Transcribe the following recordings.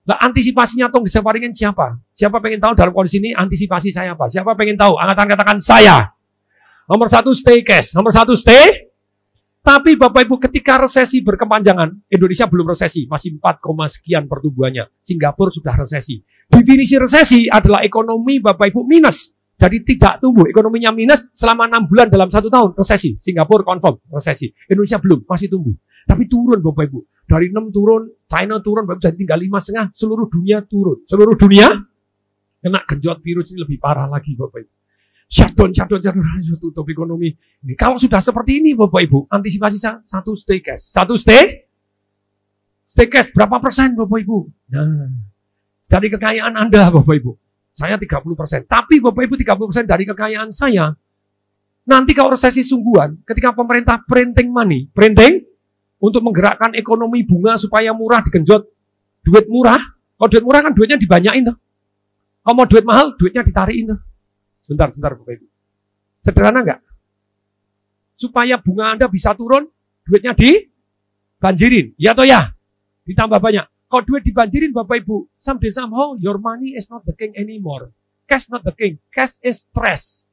Nah, antisipasinya tong bisa paringin siapa? Siapa pengen tahu dalam kondisi ini antisipasi saya apa? Siapa pengen tahu? Angkatan katakan saya. Nomor 1 stay cash. Nomor 1 stay. Tapi Bapak Ibu ketika resesi berkepanjangan, Indonesia belum resesi, masih 4, sekian pertumbuhannya. Singapura sudah resesi. Definisi resesi adalah ekonomi Bapak Ibu minus. Jadi tidak tumbuh, ekonominya minus selama 6 bulan dalam 1 tahun resesi. Singapura confirm resesi. Indonesia belum, masih tumbuh. Tapi turun Bapak Ibu. Dari 6 turun, China turun, Bapak Ibu, jadi tinggal 5,5, seluruh dunia turun. Seluruh dunia kena genjot virus ini lebih parah lagi Bapak Ibu. Shutdown, tutup ekonomi. Ini, kalau sudah seperti ini Bapak Ibu, antisipasi saya, 1 stay cash. 1 stay cash, berapa persen Bapak Ibu? Nah, dari kekayaan Anda Bapak Ibu. Saya 30%. Tapi Bapak Ibu 30% dari kekayaan saya. Nanti kalau resesi sungguhan, ketika pemerintah printing money, printing, untuk menggerakkan ekonomi bunga supaya murah digenjot, duit murah. Kalau duit murah kan duitnya dibanyain tuh. Kalau mau duit mahal, duitnya ditarikin tuh. Sebentar Bapak Ibu. Sederhana enggak? Supaya bunga Anda bisa turun, duitnya dibanjirin. Ya atau ya? Ditambah banyak. Kalau duit dibanjirin Bapak Ibu, somehow your money is not the king anymore. Cash not the king. Cash is stress.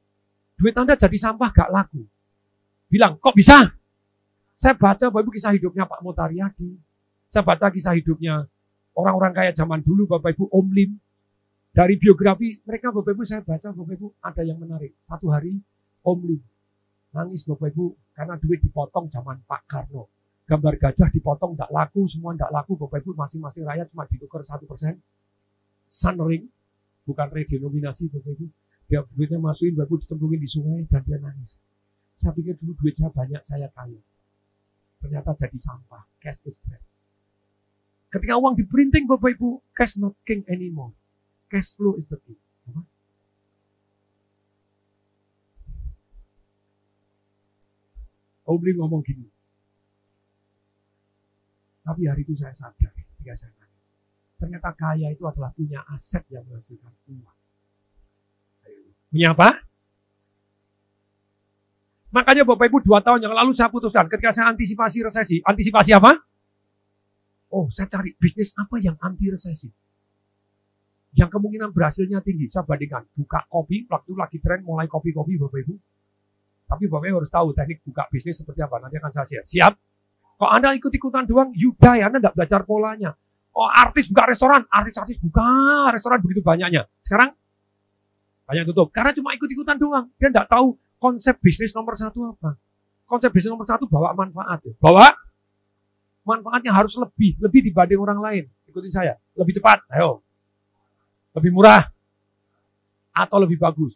Duit Anda jadi sampah gak laku. Bilang, kok bisa? Saya baca Bapak Ibu kisah hidupnya Pak Mutariadi. Saya baca kisah hidupnya orang-orang kaya zaman dulu Bapak Ibu, Om Lim. Dari biografi mereka Bapak Ibu saya baca Bapak Ibu ada yang menarik. Satu hari Om Lim nangis Bapak Ibu karena duit dipotong zaman Pak Karno. Gambar gajah dipotong tidak laku, semua tidak laku Bapak Ibu, masing-masing rakyat cuma ditukar 1%. Sunring, bukan redenominasi Bapak Ibu. Dia duitnya masukin Bapak Ibu dicemplungin di sungai dan dia nangis. Saya pikir dulu duit saya banyak, saya kaya. Ternyata jadi sampah, cash is stress. Ketika uang diprinting Bapak Ibu, cash not king anymore. Cash flow is the key. Om Lim ngomong gini. Tapi hari itu saya sadar ketika saya nangis. Ternyata kaya itu adalah punya aset yang menghasilkan uang. Punya apa? Makanya Bapak Ibu 2 tahun yang lalu saya putuskan ketika saya antisipasi resesi. Antisipasi apa? Oh, saya cari bisnis apa yang anti resesi. Yang kemungkinan berhasilnya tinggi, saya bandingkan. Buka kopi, waktu lagi tren mulai kopi-kopi Bapak Ibu. Tapi Bapak Ibu harus tahu teknik buka bisnis seperti apa. Nanti akan saya share. Siap? Kalau Anda ikut-ikutan doang, you die. Anda tidak belajar polanya. Oh, artis buka restoran. Artis buka restoran begitu banyaknya. Sekarang, banyak tutup. Karena cuma ikut-ikutan doang. Dia tidak tahu konsep bisnis nomor 1 apa. Konsep bisnis nomor 1 bawa manfaat. Ya. Bawa manfaatnya harus lebih dibanding orang lain. Ikutin saya. Lebih cepat. Ayo. Lebih murah atau lebih bagus.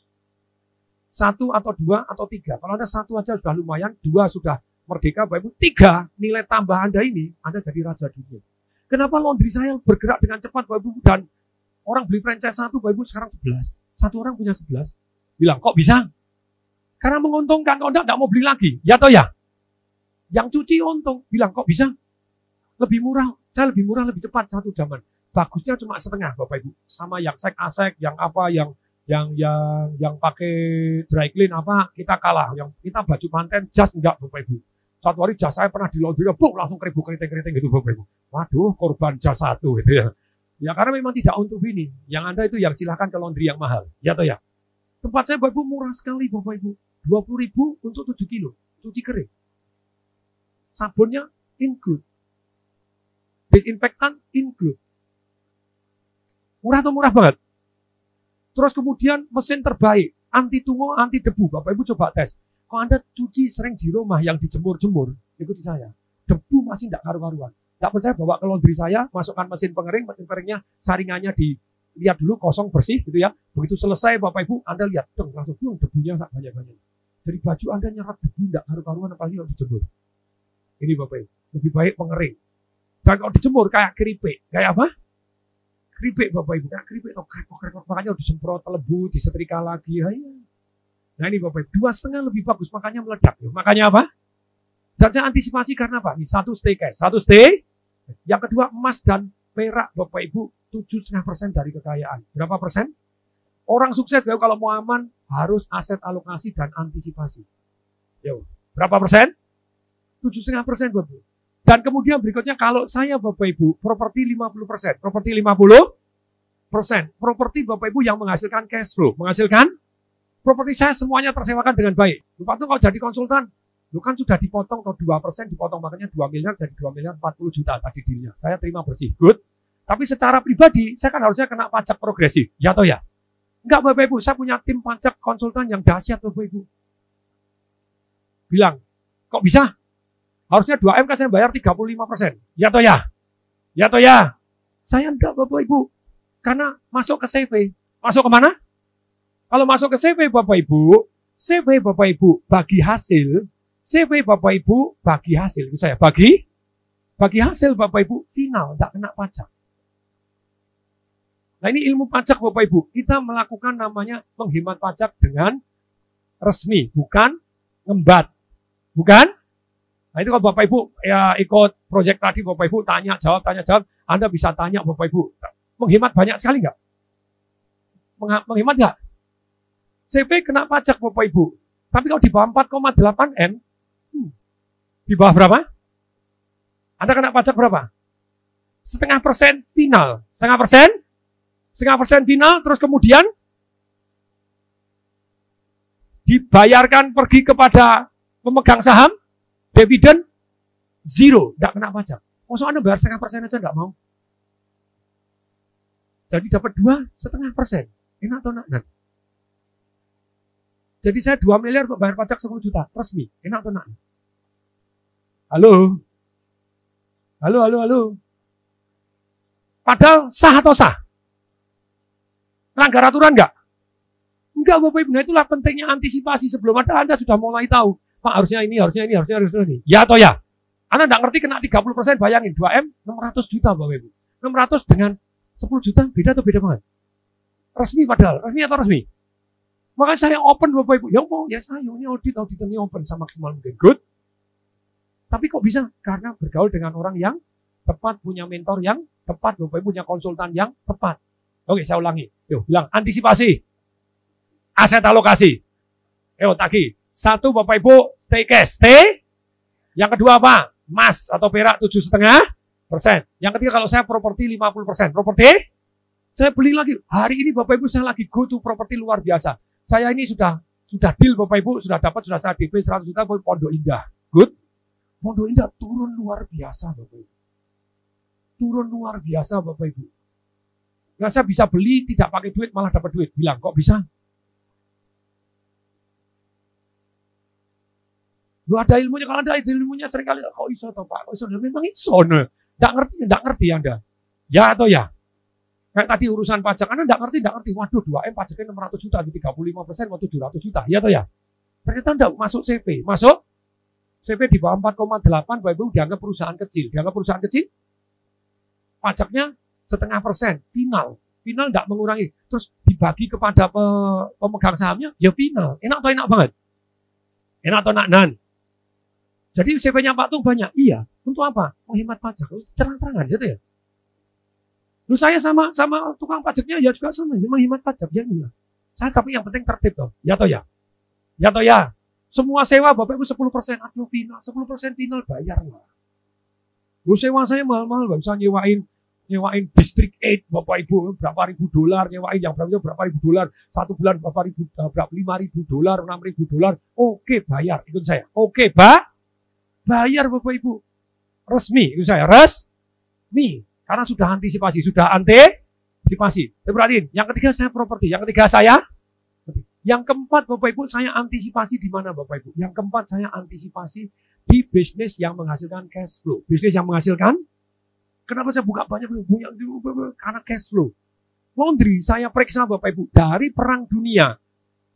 1 atau 2 atau 3. Kalau Anda 1 aja sudah lumayan, 2 sudah merdeka, Bapak Ibu. 3 nilai tambah Anda ini, Anda jadi raja dunia. Kenapa laundry saya bergerak dengan cepat Bapak Ibu dan orang beli franchise 1 Bapak Ibu sekarang 11. 1 orang punya 11. Bilang kok bisa? Karena menguntungkan. Kalau tidak mau beli lagi. Ya atau ya? Yang cuci untung. Bilang kok bisa? Lebih murah. Saya lebih murah, lebih cepat 1 jaman. Bagusnya cuma setengah Bapak Ibu. Sama yang asek, yang apa, yang pakai dry clean apa, kita kalah. Yang kita baju manten, jas enggak Bapak Ibu. Satu hari jas saya pernah di laundry, langsung keriting gitu Bapak Ibu. Waduh, korban jas 1 gitu ya. Ya karena memang tidak untuk ini. Yang Anda itu yang silahkan ke laundry yang mahal. Ya atau ya? Tempat saya Bapak Ibu murah sekali Bapak Ibu. 20.000 untuk 7 kilo. Cuci kering. Sabunnya include. Disinfektan include. Murah atau murah banget? Terus kemudian mesin terbaik, anti tungo, anti debu. Bapak Ibu coba tes. Kalau Anda cuci sering di rumah yang dijemur-jemur, ikuti saya. Debu masih tidak karu-karuan. Tidak percaya bawa ke laundry saya, masukkan mesin pengeringnya saringannya dilihat dulu kosong bersih gitu ya. Begitu selesai Bapak Ibu, Anda lihat, langsung debunya banyak-banyak. Jadi baju Anda nyerap debu tidak karu-karuan apalagi kalau dijemur. Ini Bapak Ibu, lebih baik pengering. Dan kalau dijemur kayak keripik, kayak apa? Keripik Bapak Ibu, kayak keripik atau krepok, makanya disemprot lembut, disetrika lagi. Nah ini Bapak Ibu, 2,5 lebih bagus, makanya meledak. Makanya apa? Dan saya antisipasi karena apa? Nih, 1 stay cash, 1 stay. Yang kedua emas dan perak Bapak Ibu, 7,5% dari kekayaan. Berapa persen? Orang sukses Bapak Ibu, kalau mau aman harus aset alokasi dan antisipasi. Yo, berapa persen? 7,5% Bapak Ibu. Dan kemudian berikutnya kalau saya Bapak Ibu, properti 50%, properti 50%, properti Bapak Ibu yang menghasilkan cash flow, menghasilkan properti saya semuanya tersewakan dengan baik. Lupa tuh kalau jadi konsultan, lu kan sudah dipotong kalau 2% dipotong makanya 2 miliar jadi 2 miliar 40 juta tadi dealnya. Saya terima bersih, good. Tapi secara pribadi, saya kan harusnya kena pajak progresif, ya atau ya? Enggak Bapak Ibu, saya punya tim pajak konsultan yang dahsyat Bapak Ibu. Bilang, kok bisa? Harusnya 2M kan saya bayar 35%. Ya toh ya? Ya toh ya? Saya enggak Bapak Ibu. Karena masuk ke CV. Masuk ke mana? Kalau masuk ke CV Bapak Ibu, CV Bapak Ibu bagi hasil, CV Bapak Ibu bagi hasil. Itu saya bagi hasil Bapak Ibu final, enggak kena pajak. Nah ini ilmu pajak Bapak Ibu. Kita melakukan namanya menghemat pajak dengan resmi, bukan ngembat. Bukan? Nah itu kalau Bapak Ibu ya ikut proyek tadi Bapak Ibu tanya jawab, Anda bisa tanya Bapak Ibu. Menghemat banyak sekali nggak? Menghemat nggak? CV kena pajak Bapak Ibu. Tapi kalau di bawah 4,8 M, di bawah berapa? Anda kena pajak berapa? 0,5% final. 0,5%? 0,5% final, terus kemudian dibayarkan pergi kepada pemegang saham, dividen, zero, tidak kena pajak. Maksud Anda bayar 0,5% aja tidak mau. Jadi dapat 2,5%. Enak atau enak? Jadi saya 2 miliar kok bayar pajak 10 juta, resmi. Enak atau enak? Halo? Halo? Padahal sah atau sah? Melanggar aturan enggak? Enggak Bapak Ibu, nah itulah pentingnya antisipasi sebelum ada Anda sudah mulai tahu. Pak harusnya ini. Ya atau ya? Anda enggak ngerti kena 30%, bayangin 2M 600 juta Bapak Ibu. 600 dengan 10 juta beda atau beda banget? Resmi padahal, resmi atau resmi? Makanya saya open Bapak Ibu. Ya mau, ya saya ini auditornya open sama maksimal mungkin. Good. Tapi kok bisa? Karena bergaul dengan orang yang tepat, punya mentor yang tepat, Bapak Ibu punya konsultan yang tepat. Oke, saya ulangi. Yuk, bilang antisipasi. Aset alokasi. Yuk, tagi. 1 Bapak Ibu stay cash. Stay. Yang kedua apa? Emas atau perak 7,5%. Yang ketiga kalau saya properti 50%. Properti? Saya beli lagi. Hari ini Bapak Ibu saya lagi go to properti luar biasa. Saya ini sudah deal Bapak Ibu, sudah saya DP 100 juta Pondok Indah. Good. Pondok Indah turun luar biasa Bapak Ibu. Turun luar biasa Bapak Ibu. Nah, saya bisa beli tidak pakai duit malah dapat duit. Bilang kok bisa? Lu ada ilmunya, kalau ada ilmunya seringkali kok iso toh Pak? Kok iso? Memang iso. Enggak ngerti Anda. Ya atau ya? Kayak tadi urusan pajak, Anda enggak ngerti. Waduh, 2M pajaknya 600 juta, di 35%, mau 700 juta. Ya atau ya? Ternyata enggak masuk CV. Masuk CV di bawah 4,8, Bapak Ibu dianggap perusahaan kecil. Dianggap perusahaan kecil, pajaknya 0,5% final enggak mengurangi, terus dibagi kepada pemegang sahamnya, ya final. Enak atau enak banget? Enak atau enak nan? Jadi CV-nya Pak Tung banyak, iya. Untuk apa? Menghemat pajak, terang-terangan gitu ya. Lu saya sama tukang pajaknya ya juga sama, menghemat pajak ya iya. Saya tapi yang penting tertib toh, ya toh ya. Ya toh ya. Semua sewa Bapak Ibu 10%, aduh final, 10% final bayar lah. Lu sewa saya mahal-mahal, nggak bisa nyewain District 8 Bapak Ibu berapa ribu dolar, nyewain yang berapa ribu dolar, 1 bulan berapa ribu, berapa 5.000 dolar, 6.000 dolar, oke bayar, ikut saya, oke bayar Bapak Ibu, resmi, ikut saya, resmi, karena sudah antisipasi. Perhatiin, yang ketiga saya properti, yang keempat Bapak Ibu saya antisipasi di mana Bapak Ibu? Yang keempat saya antisipasi di bisnis yang menghasilkan cash flow, bisnis yang menghasilkan. Kenapa saya buka banyak? Karena cash flow. Laundry saya periksa Bapak Ibu dari Perang Dunia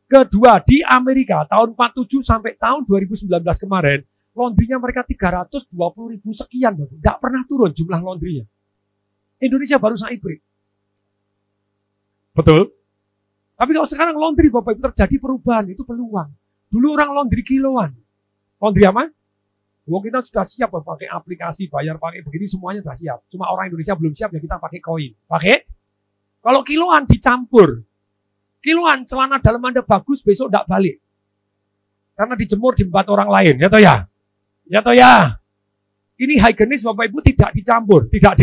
Kedua di Amerika tahun 47 sampai tahun 2019 kemarin, laundrynya mereka 320.000 sekian Bapak. Nggak pernah turun jumlah laundrynya. Indonesia baru hybrid. Betul? Tapi kalau sekarang laundry Bapak Ibu terjadi perubahan, itu peluang. Dulu orang laundry kiloan. Laundry apa? Wong kita sudah siap pakai aplikasi, bayar pakai begini semuanya sudah siap. Cuma orang Indonesia belum siap ya kita pakai koin. Pakai? Kalau kiloan dicampur. Kiloan celana dalam Anda bagus besok enggak balik. Karena dijemur di tempat orang lain, ya toh ya? Ya toh ya? Ini higienis Bapak Ibu tidak dicampur, tidak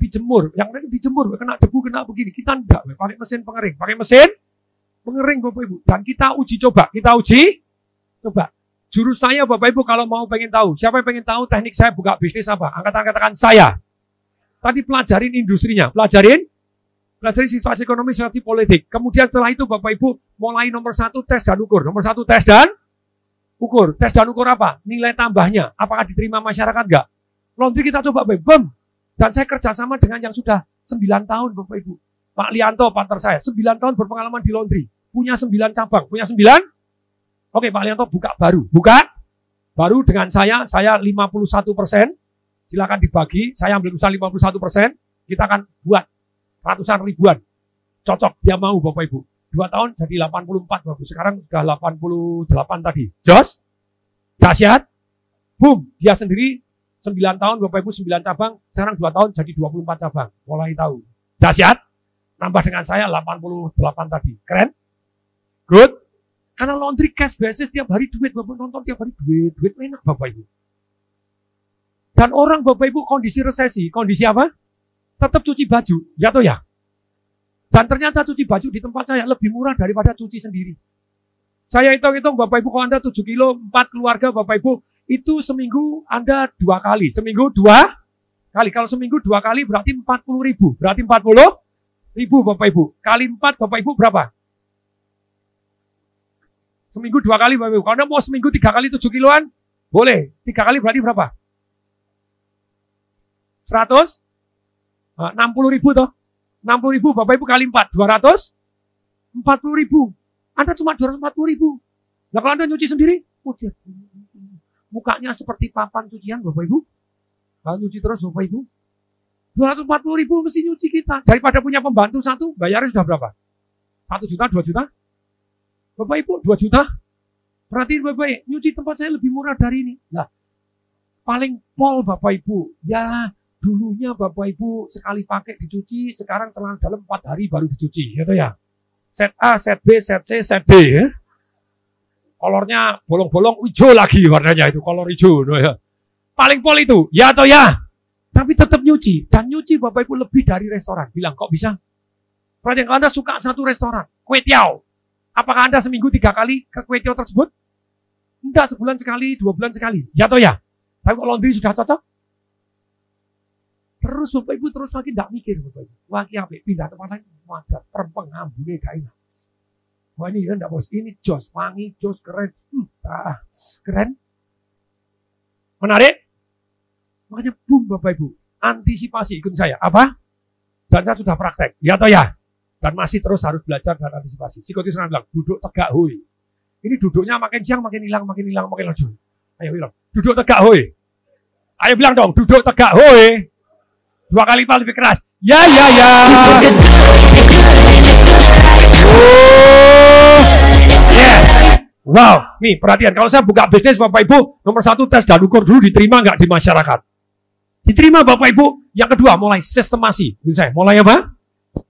dijemur. Yang lain dijemur, kena debu, kena begini. Kita enggak, pakai mesin pengering. Pakai mesin pengering Bapak Ibu. Dan kita uji coba. Jurus saya Bapak Ibu kalau mau pengen tahu. Siapa yang pengen tahu teknik saya buka bisnis apa? Angkat-angkatan saya. Tadi pelajarin industrinya. Pelajarin situasi ekonomi, situasi politik. Kemudian setelah itu Bapak Ibu mulai nomor 1 tes dan ukur. Nomor 1 tes dan ukur. Tes dan ukur apa? Nilai tambahnya. Apakah diterima masyarakat enggak? Laundry kita coba Bapak Ibu. Dan saya kerjasama dengan yang sudah 9 tahun Bapak Ibu. Pak Lianto, partner saya, 9 tahun berpengalaman di laundry. Punya 9 cabang. Punya 9? Oke, Pak Lianto buka baru. Baru dengan saya 51%. Silakan dibagi. Saya ambil usaha 51%. Kita akan buat ratusan ribuan. Cocok, dia mau Bapak Ibu. 2 tahun jadi 84 Bapak Ibu. Sekarang sudah 88 tadi. Jos? Dahsyat? Boom, dia sendiri 9 tahun Bapak Ibu 9 cabang, sekarang 2 tahun jadi 24 cabang. Mulai tahu. Dahsyat? Nambah dengan saya 88 tadi. Keren? Good? Karena laundry cash basis tiap hari duit, Bapak nonton tiap hari duit enak Bapak Ibu. Dan orang Bapak Ibu kondisi resesi, kondisi apa? Tetap cuci baju, ya toh ya? Dan ternyata cuci baju di tempat saya lebih murah daripada cuci sendiri. Saya hitung-hitung Bapak Ibu, kalau Anda 7 kilo, 4 keluarga Bapak Ibu, itu seminggu Anda 2 kali. Seminggu 2 kali. Kalau seminggu 2 kali berarti 40 ribu. Berarti 40 ribu Bapak Ibu. Kali 4 Bapak Ibu berapa? Seminggu 2 kali Bapak Ibu. Kalau Anda mau seminggu 3 kali 7 kiloan, boleh. 3 kali berarti berapa? 60 ribu toh. 60 ribu Bapak Ibu kali 4. 240 ribu. Anda cuma 240 ribu. Nah kalau Anda nyuci sendiri, mukanya seperti papan cucian Bapak Ibu. Kalau nyuci terus Bapak Ibu. 240 ribu mesti nyuci kita. Daripada punya pembantu satu, bayarnya sudah berapa? 1 juta, 2 juta? Bapak Ibu, 2 juta? Perhatiin Bapak Ibu, nyuci tempat saya lebih murah dari ini. Nah, paling pol Bapak Ibu. Ya, dulunya Bapak Ibu sekali pakai dicuci, sekarang celana dalam 4 hari baru dicuci. Gitu ya. Set A, set B, set C, set D. Ya. Kolornya bolong-bolong hijau lagi warnanya itu, kolor hijau. Ya. Paling pol itu, ya atau ya? Tapi tetap nyuci. Dan nyuci Bapak Ibu lebih dari restoran. Bilang, kok bisa? Perhatian, kalau Anda suka satu restoran, kue tiaw. Apakah Anda seminggu 3 kali ke kue tiaw tersebut? Enggak, sebulan sekali, 2 bulan sekali. Ya atau ya? Tapi kalau laundry sudah cocok? Terus Bapak Ibu terus lagi tidak mikir Bapak Ibu. Wah, apa? Pindah tempat lain, wajar, terpeng, ambune, gak enak. Wah ini kan enggak bos, ini jos, wangi, jos, keren. Keren. Menarik? Makanya boom Bapak Ibu, antisipasi ikut saya. Apa? Dan saya sudah praktek, ya atau ya? Dan masih terus harus belajar dan antisipasi. Psikotis bilang, duduk tegak hui. Ini duduknya makin siang, makin hilang, makin laju. Ayo bilang, duduk tegak hui. Ayo bilang dong, duduk tegak hui. 2 kali lipat lebih keras. Ya. Yes. Wow, nih perhatian. Kalau saya buka bisnis Bapak Ibu, nomor 1 tes dan ukur dulu diterima nggak di masyarakat. Diterima Bapak Ibu. Yang kedua, mulai sistemasi. Saya mulai apa?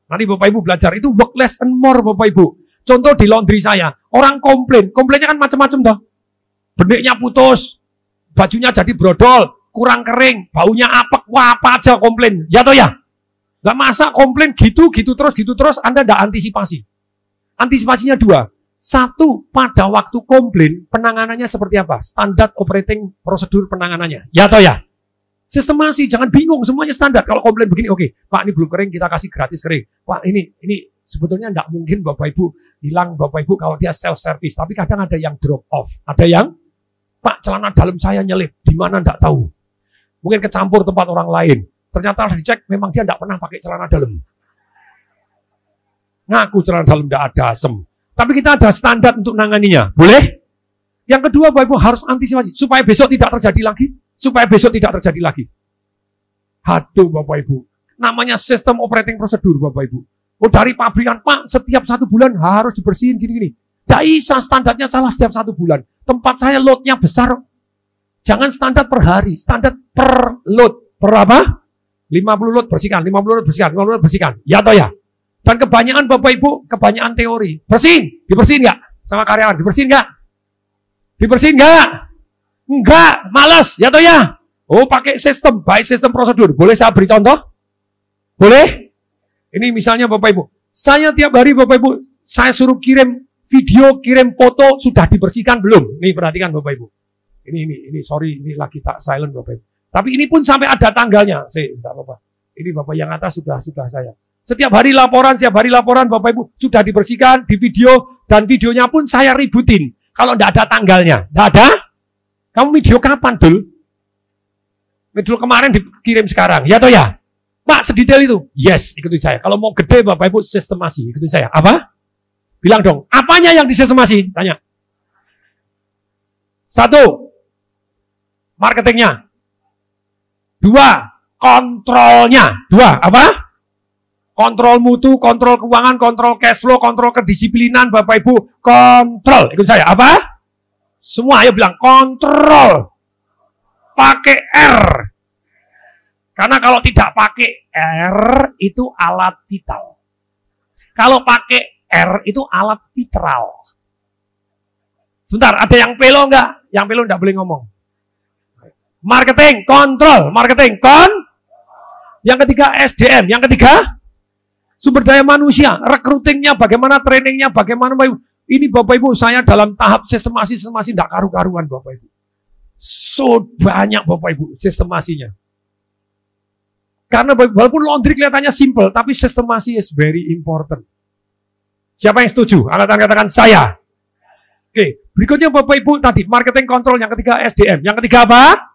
Nanti Bapak Ibu belajar. Itu work less and more Bapak Ibu. Contoh di laundry saya. Orang komplain. Komplainnya kan macam-macam toh. Beneknya putus. Bajunya jadi brodol. Kurang kering. Baunya apek. Wah apa aja komplain. Ya toh ya? Gak masa komplain gitu terus. Anda tidak antisipasi. Antisipasinya 2. 1, pada waktu komplain, penanganannya seperti apa? Standar operating prosedur penanganannya. Ya toh ya? Sistemasi, jangan bingung, semuanya standar. Kalau komplain begini, oke, Pak ini belum kering, kita kasih gratis kering. Pak ini sebetulnya tidak mungkin Bapak Ibu hilang Bapak Ibu kalau dia self service. Tapi kadang ada yang drop off. Ada yang, Pak celana dalam saya nyelip, di mana tidak tahu. Mungkin kecampur tempat orang lain. Ternyata dicek, memang dia tidak pernah pakai celana dalam. Ngaku celana dalam tidak ada asem. Tapi kita ada standar untuk nanganinya. Boleh? Yang kedua, Bapak Ibu harus antisipasi. Supaya besok tidak terjadi lagi. Aduh Bapak Ibu. Namanya sistem operating prosedur Bapak Ibu. Oh dari pabrikan, Pak, setiap 1 bulan harus dibersihin gini-gini. Tidak bisa standarnya salah setiap 1 bulan. Tempat saya loadnya besar. Jangan standar per hari. Standar per load. Per apa? 50 load bersihkan, 50 load bersihkan, 50 load bersihkan. Ya atau ya? Dan kebanyakan Bapak Ibu, kebanyakan teori. Dibersihin nggak? Sama karyawan, dibersihin nggak? Enggak, malas, ya toh ya. Oh, pakai sistem, baik sistem prosedur. Boleh saya beri contoh? Boleh? Ini misalnya Bapak Ibu. Saya tiap hari Bapak Ibu, saya suruh kirim video, kirim foto, sudah dibersihkan belum? Nih perhatikan Bapak Ibu. Ini sorry, ini lagi tak silent Bapak Ibu. Tapi ini pun sampai ada tanggalnya. Enggak apa-apa. Ini Bapak yang atas sudah saya. Setiap hari laporan Bapak Ibu sudah dibersihkan di video, dan videonya pun saya ributin. Kalau enggak ada tanggalnya, enggak ada? Kamu video kapan, Dul? Video kemarin dikirim sekarang, ya toh ya? Pak, sedetail itu? Yes, ikutin saya. Kalau mau gede Bapak Ibu sistemasi, ikutin saya. Apa? Bilang dong, apanya yang disistemasi? Tanya. 1, marketingnya. 2, kontrolnya. 2, apa? Kontrol mutu, kontrol keuangan, kontrol cash flow, kontrol kedisiplinan, Bapak Ibu, kontrol. Ikut saya, apa? Semua ayo bilang kontrol. Pakai R. Karena kalau tidak pakai R itu alat vital. Kalau pakai R itu alat vitral. Sebentar, ada yang pelo enggak? Yang pelo enggak boleh ngomong. Marketing, kontrol, marketing, Yang ketiga SDM, yang ketiga sumber daya manusia, recruitingnya, bagaimana trainingnya, bagaimana Bapak Ibu. Ini Bapak Ibu, saya dalam tahap sistemasi tidak karu-karuan Bapak Ibu. So banyak Bapak Ibu sistemasinya. Karena walaupun laundry kelihatannya simple, tapi sistemasi is very important. Siapa yang setuju? Angkat katakan saya. Oke, berikutnya Bapak Ibu tadi marketing control, yang ketiga SDM, yang ketiga apa?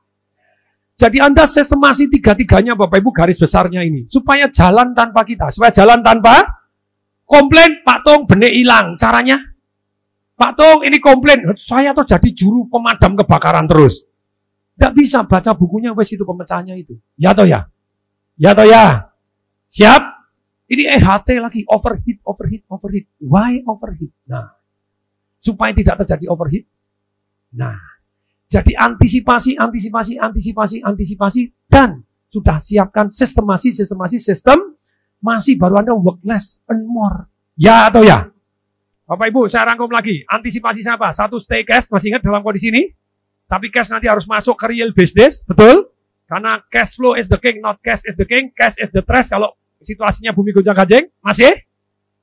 Jadi Anda sistemasi tiga-tiganya Bapak Ibu garis besarnya ini. Supaya jalan tanpa kita. Supaya jalan tanpa komplain, Pak Tung benih hilang. Caranya? Pak Tung ini komplain. Saya tuh jadi juru pemadam kebakaran terus. Nggak bisa baca bukunya, wes itu pemecahannya itu. Ya toh ya? Ya toh ya? Siap? Ini EHT lagi. Overheat. Why overheat? Nah, supaya tidak terjadi overheat. Nah, jadi antisipasi, dan sudah siapkan sistem masih baru Anda work less and more. Ya atau ya? Bapak Ibu, saya rangkum lagi. Antisipasi siapa? 1, stay cash, masih ingat dalam kondisi ini? Tapi cash nanti harus masuk ke real business, betul? Karena cash flow is the king, not cash is the king, cash is the trash. Kalau situasinya bumi gonjang-ganjing, masih?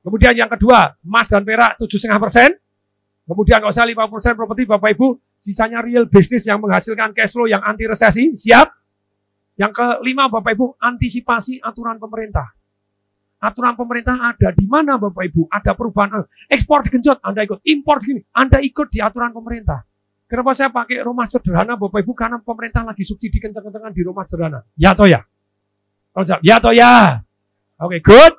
Kemudian yang kedua, emas dan perak 7,5%. Kemudian nggak usah 50% properti Bapak Ibu, sisanya real business yang menghasilkan cash flow yang anti resesi, siap? Yang kelima Bapak Ibu, antisipasi aturan pemerintah. Aturan pemerintah ada di mana Bapak Ibu? Ada perubahan, ekspor digenjot, Anda ikut, impor gini, Anda ikut di aturan pemerintah. Kenapa saya pakai rumah sederhana Bapak Ibu? Karena pemerintah lagi subsidi kencang-kencangan di rumah sederhana. Ya atau ya? Ya atau ya? Oke, good.